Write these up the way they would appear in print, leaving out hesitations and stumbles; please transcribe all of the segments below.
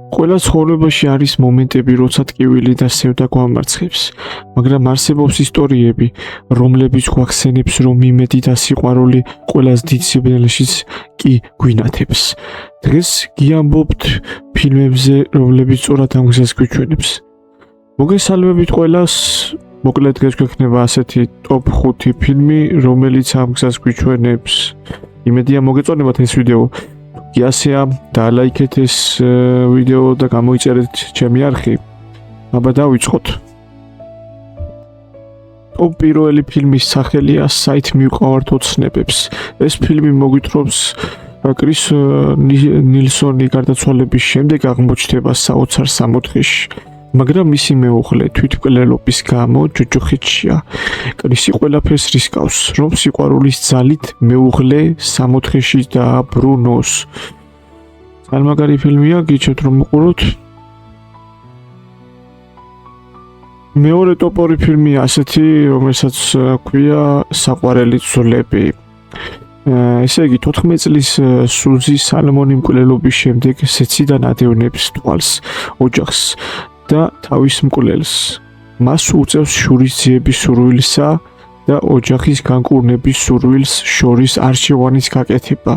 ყველა ცხოვრებაში არის მომენტები, როცა ტკივილი და სევდა გვამარცხებს, მაგრამ არსებობს ისტორიები, რომლებიც გვახსენებს, რომ იმედი და სიყვარული ყველას დიდ სიბნელეშიც კი გვინათებს. დღეს გიამბობთ ფილმებზე, რომლებიც სწორად ამ გზას გვიჩვენებს. მოგესალმებით ყველას, მოკლედ დღეს გვექნება ასეთი ტოპ 5 ფილმი, რომელიც ამ გზას გვიჩვენებს. იმედია მოგეწონებათ ეს ვიდეო. გიასეა და ლაიქეთ ეს ვიდეო და გამოიწერეთ ჩემი არხი. აბა დავიწყოთ. ტოპ პირველი ფილმის სახელია საით მივყავართ ოცნებებს. ეს ფილმი მოგვითხრობს კრის ნილსონი გარდაცვალების შემდეგ აღმოჩნდება საოცარ სამოთხეში. მაგრამ მისი მეუღლე თვითმკვლელობის გამო ჯოჯოხეთშია. კრისი ყველაფერს რისკავს, რომ სიყვარულის ძალით მეუღლე სამოთხეში დააბრუნოს. წარმაგარი ფილმია, გიჩვენთ რომ უყუროთ. მეორე ტოპ-ორი ფილმია ასეთი, რომელსაც ქვია საყვარელი ძვლები. ესე იგი 14 წლის სუზი სალმონი მკვლელობის შემდეგ სეციდან ადევნებს თვალს, ოჯახს და თავის მკვლელს. მას უწევს შურის ძიების სურვილსა და ოჯახის განკურნების სურვილს შორის არჩევანის გაკეთება.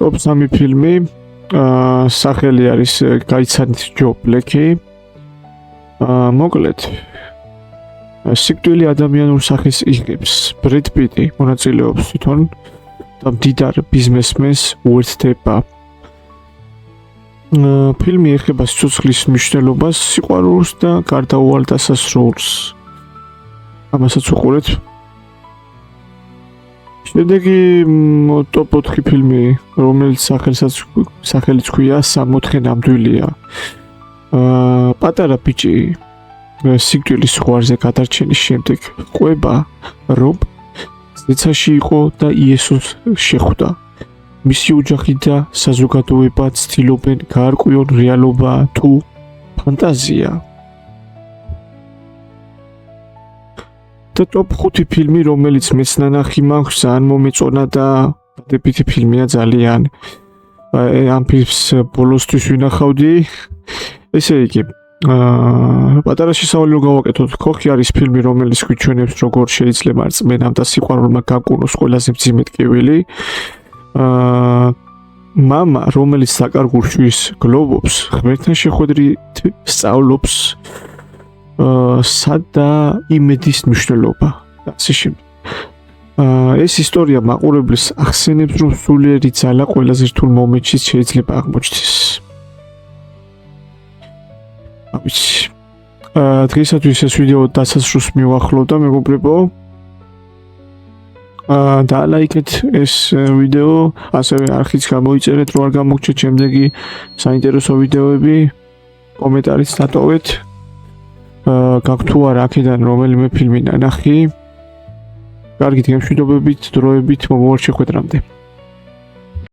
ტოპ 3 ფილმი, სახელი არის გაიცანით ჯო ბლეკი. მოკლედ სიკვდილი ადამიანურ სახეს იღებს. ბრედ პიტი მონაწილეობს თვითონ და მდიდარ ბიზნესმენს უერთდება. ფილმი ეხება სიცოცხლის მნიშვნელობას, სიყვარულს და გარდაუვალ დასასრულს. ამასაც უყურეთ. შემდეგი ტოპ 4 ფილმი, რომელიც სახელიც ქვია სამოთხე ნამდვილია. პატარა ბიჭი სიკვდილის ზღვარზე გადარჩენის შემდეგ ყვება, რომ ზეცაში იყო და იესოს შეხვდა. მისი ოჯახი და საზოგადოება ცდილობენ გაარკვიონ რეალობა თუ ფანტაზია. და ტოპ 5 ფილმი, რომელიც მეც ნანახი მაქვს, ძალიან მომეწონა და დადებითი ფილმია ძალიან. ამ ფილმს ბოლოსთვის ვინახავდი. ესე იგი, პატარა შესავალი რო გავაკეთოთ, ქოხი არის ფილმი, რომელიც გვიჩვენებს, როგორ შეიძლება რწმენამ და სიყვარულმა გაკუნოს ყველაზე მძიმე ტკივილი. მამა, რომელიც საკარგულ შვილს გლოვობს, ღმერთთან შეხვედრით სწავლობს სადა იმედის მნიშვნელობა. ასე შემდეგ. ეს ისტორია მაყურებელს ახსენებს, რომ სულიერი ძალა ყველაზე რთულ მომენტში შეიძლება აღმოჩნდეს. დღეისათვის ეს ვიდეო დასასრულს მივახლოვდა, მეგობრებო. და ლაიქეთ ეს ვიდეო, ასევე არხიც გამოიწერეთ, რომ არ გამოგჩეთ შემდეგი საინტერესო ვიდეოები, კომენტარიც დატოვეთ. გაქვთ თუ არა აქედან რომელიმე ფილმი ნანახი. კარგით, გემშვიდობებით, დროებით, მომავალ შეხვედრამდე.